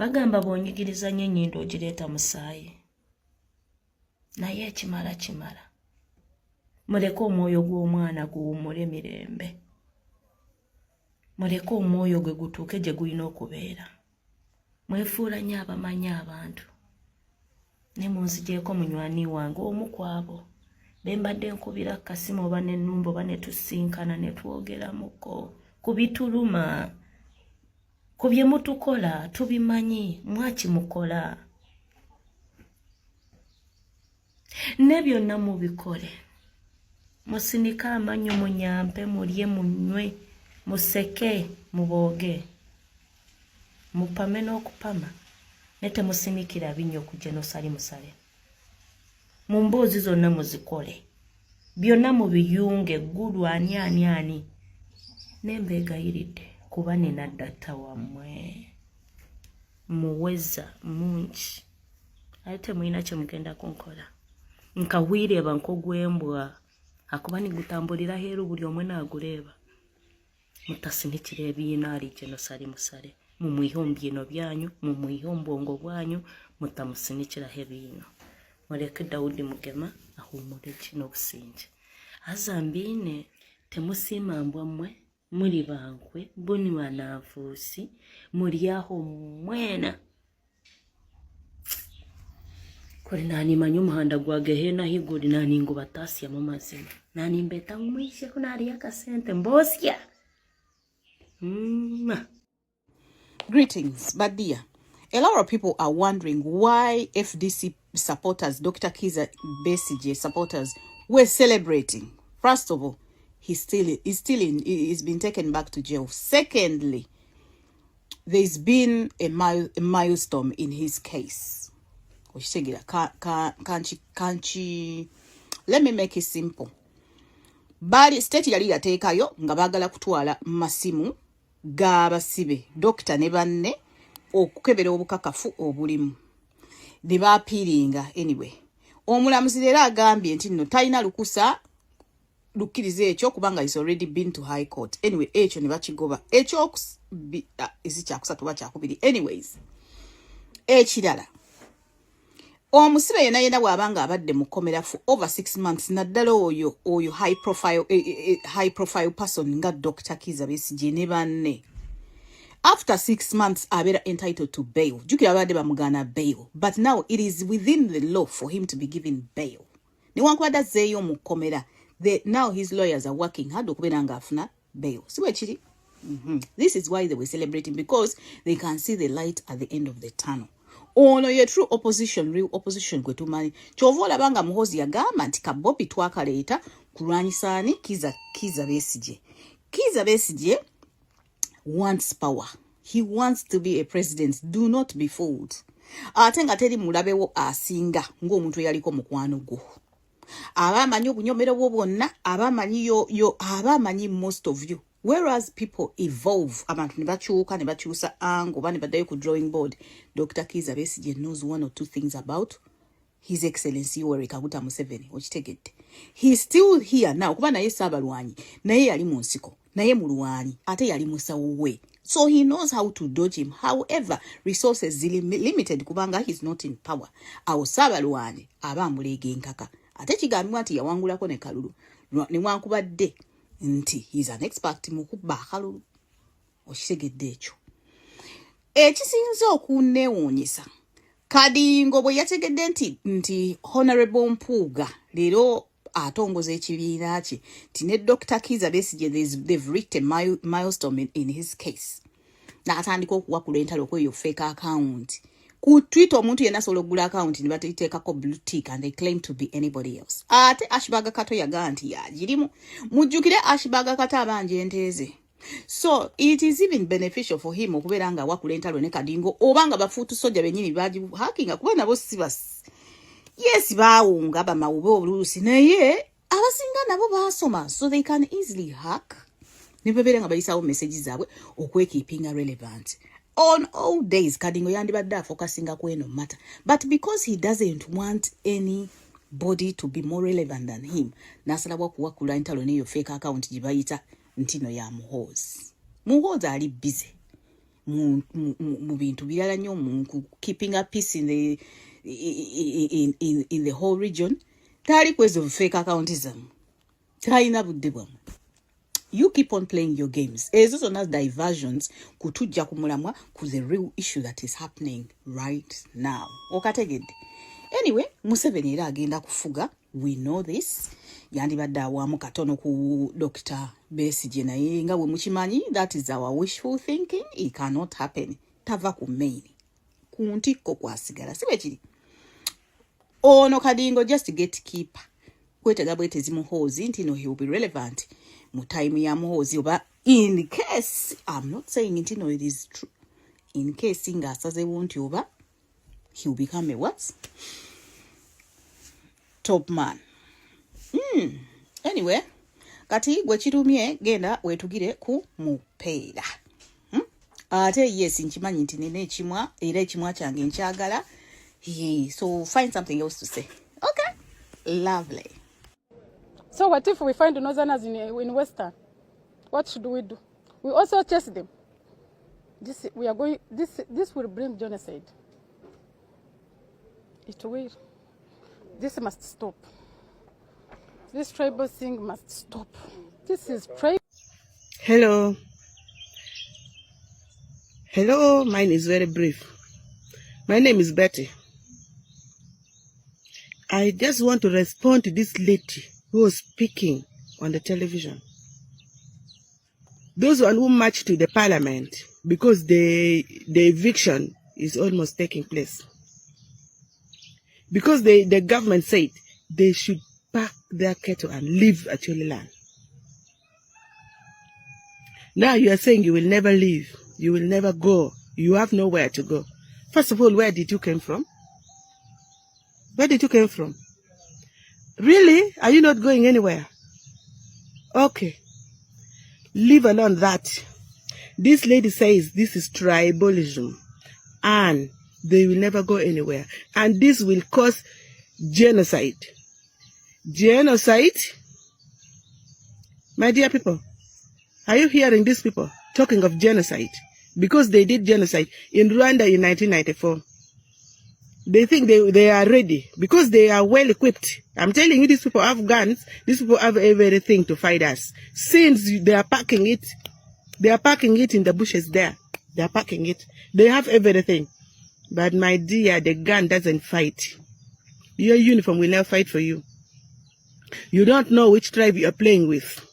bagamba bwonyigiriza nnyo ennyindo ogireeta musaayi naye ekimala muleke omwoyo gw'omwana guwummule mirembe muleke omwoyo gwe gutuuke gye gulina okubeera mwefuula nnyo abamanyi abantu ne munzigyeko munywani wange omu ku abo be mbadde nkubira kasimu oba n'ennumba oba ne tusinkana ne twogeramuko ku bituluma ku bye mutukola tubimanyi mwakimukola ne byonna mubikole musinika amanyo munyampe mulye munywe museke mubooge mupame n'okupama ne temusinikira binyo kujja n'osali musale mu mboozi zonna muzikole byonna mubiyunge eggulu ani nembeegayiridde kuba nina data wammwe muweza mungi ate temulina kye mugenda kunkola nkawireba nkogwembwa akuba nigutambulira heeru buli omwe naaguleeba mutasinikira ebiina alijje nosali musale mumwihombye bino byanyu mumwihombo obwongo bwanyu mutamusinikiraho ebiino muleke Daudi Mugema ahumule kino obusinge azambiine temusiima mbwa mmwe muli bankwe buni bananfuusi muli aho mwena kuri nani manyu muhanda gwa gehena higuri nani ngo batasya mu mazima nani mbeta ngumwishe kuna ali akasente mbosya Greetings, but dear, a lot of people are wondering why FDC supporters, Dr. Kiza Besigye supporters, were celebrating. First of all, he's been taken back to jail. Secondly, there's been a milestone in his case. Let me make it simple. Bali state yali yateekayo nga baagala kutwala masimu g'abasibe dokita ne banne okukebera obukakafu obulimu ne baapiiringa anyway. Omulamuzi leero agambye nti nno talina lukusa lukkiriza ekyo kubanga is already been to high court. Anyway, ekyo ne bakigoba. Ekyo kyakusatu oba kyakubiri. Anyways, ekirala omusibe yena bw'abanga abadde mu kkomera for over 6 months naddala oyo high profile person nga Dr. Kiza Besigye ne banne. After 6 months abeera entitled to bail. Jukira abadde bamugana bail, but now it is within the law for him to be given bail. Newankubadde azzeeyo mu kkomera, now his lawyers are working hard okubeera nga afuna bail. Si bwe kiri? This is why they were celebrating, because they can see the light at the end of the tunnel. Ono ye true opposition, real opposition kwe tumanyi. Kyova olabanga Muhoozi yagamba nti kabobi twakaleeta kulwanyisaani Kiza Besigye. Kiza Besigye wants power. He wants to be a president. Do not be fooled. Ate nga teri mulabewo asinga ng'omuntu eyaliko mukwano gwo. Abamanyi obunyomero bwo bwonna, abamanyi most of you. Whereas people evolve, abantu ne bakyuka ne bakyusa ango bane baddayo ku drawing board. Dr. Kiza Besigye knows one or two things about His Excellency Yoweri Kaguta Museveni. Okitegedde. He's still here now. Kuba naye Saabalwanyi, naye yali mu nsiko, naye mulwanyi, ate yali musawo we. So he knows how to dodge him. However, resources limited kubanga he's not in power. Awo Saabalwanyi abamuleega enkaka. Ate kigambibwa nti yawangulako ne kalulu. Newankubadde nti he's an expert mu kubba akalulu. Okitegedde ekyo. Ekisinza okunneewuunyisa, Kadingo bwe yategedde nti Honorable Mpuuga leero atongoza ekibiina kye nti ne Dr. Kiza Besigye they've reached a milestone in his case. N'atandika okuwakula entalo kweyo fake account. Ku Twitter omuntu yenna asobola okugula account ne bateekako blue tick and they claim to be anybody else. Ate Ashbaga Kato yagaa nti yagirimu. Mujjukire Ashbaga Kato abanja enteeze. So it is even beneficial for him okubeera nga awakula entalo ne Kadingo obanga bafuutu soja bennyini bagihakinga kuba nabo si basi. Yes, baawunga bamawube obuluusi naye abasinga nabo baasoma so they can easily hack. Ne babeera nga bayisawo messages zaabwe okwekeepinga relevant. On all days, Kadingo yandibadde afocusinga ku eno matter. But because he doesn't want anybody to be more relevant than him, nasalabwa kuwakula entalo neyo fake account gye bayita ntino ya Muhoozi. Muhoozi ali busy. mu bintu birala nnyo mu keeping a peace in the whole region. Tali kwezo fake account zammwe. Talina budde bwammwe. You keep on playing your games. Ezo zonna diversions kutujja ku mulamwa ku the real issue that is happening right now. Okategedde. Anyway, Museveni era agenda kufuga. We know this. Yandibadde awamu katono ku Dr. Besigye naye nga bwe mukimanyi, that is our wishful thinking. It cannot happen. Tava ku main. Ku ntikko kwasigala. Sibe kiri. Ono Kadingo just get keep. Kwetega bwetezi muhoozi nti no he will be relevant. Mu time ya muhoozi oba in case, I'm not saying it, no, it is true. In case nga asaze wonti oba he will become a what? Top man. Anyway, kati gwe kirumye genda wetugire ku mupeera. Ate yes nkimanyi nti nene ekimwa era ekimwa kyange nkyagala. So find something else to say. Okay, lovely. So what if we find northerners in Western? What should we do? We also chase them. This will bring genocide. It will. This must stop. This tribal thing must stop. This is tribal. Hello. Hello, mine is very brief. My name is Betty. I just want to respond to this lady who was speaking on the television. Those who marched to the parliament because the eviction is almost taking place. Because the government said they should pack their cattle and leave Acholi land. Now you are saying you will never leave. You will never go. You have nowhere to go. First of all, where did you come from? Where did you come from? Really? Are you not going anywhere? Okay. Leave alone that. This lady says this is tribalism and they will never go anywhere. And this will cause genocide. Genocide? My dear people, are you hearing these people talking of genocide? Because they did genocide in Rwanda in 1994. They think they are ready because they are well equipped. I'm telling you, these people have guns. These people have everything to fight us. Since they are packing it in the bushes there. They are packing it. They have everything. But my dear, the gun doesn't fight. Your uniform will never fight for you. You don't know which tribe you are playing with.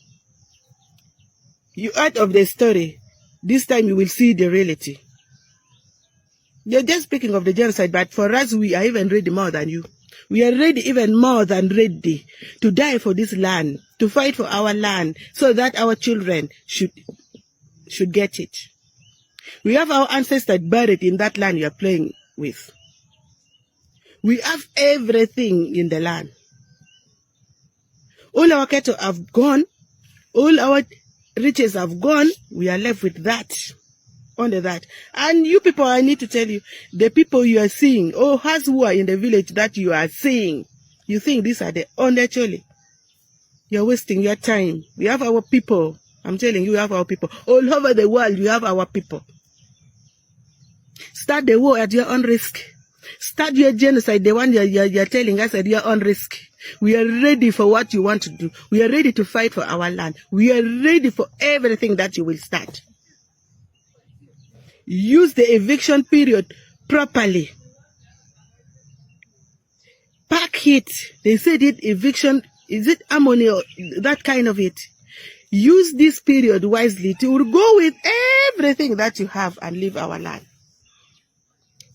You out of the story. This time you will see the reality. You're just speaking of the genocide, but for us, we are even ready more than you. We are ready, even more than ready, to die for this land, to fight for our land, so that our children should get it. We have our ancestors buried in that land you are playing with. We have everything in the land. All our cattle have gone. All our riches have gone. We are left with that. Only that. And you people, I need to tell you, the people you are seeing, or us who are in the village that you are seeing, you think these are the only Choli. You're wasting your time. We have our people. I'm telling you, we have our people. All over the world, we have our people. Start the war at your own risk. Start your genocide, the one you're telling us at your own risk. We are ready for what you want to do. We are ready to fight for our land. We are ready for everything that you will start. Use the eviction period properly. Pack it. They said it eviction. Is it ammonia or that kind of it? Use this period wisely to go with everything that you have and leave our land.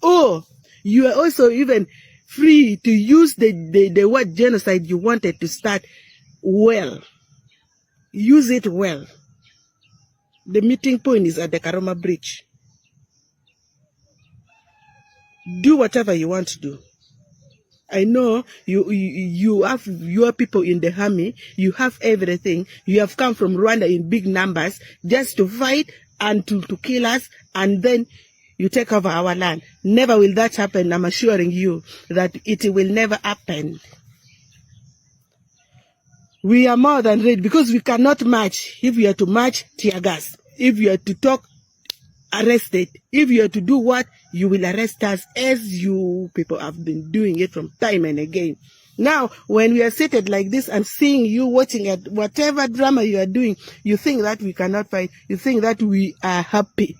Or you are also even free to use the word genocide you wanted to start well. Use it well. The meeting point is at the Karoma Bridge. Do whatever you want to do. I know you have your people in the army. You have everything. You have come from Rwanda in big numbers just to fight and to kill us, and then you take over our land. Never will that happen. I'm assuring you that it will never happen. We are more than ready because we cannot march. If we are to march, tear gas. If we are to talk, arrested. If you are to do what, you will arrest us, as you people have been doing it from time and again. Now, when we are seated like this and seeing you watching at whatever drama you are doing, you think that we cannot fight. You think that we are happy.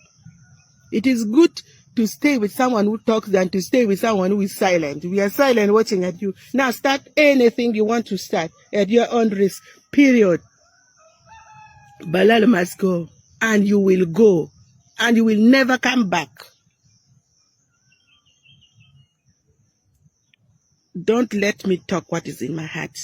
It is good to stay with someone who talks than to stay with someone who is silent. We are silent watching at you. Now start anything you want to start at your own risk, period. Balal must go, and you will go, and you will never come back. Don't let me talk what is in my heart.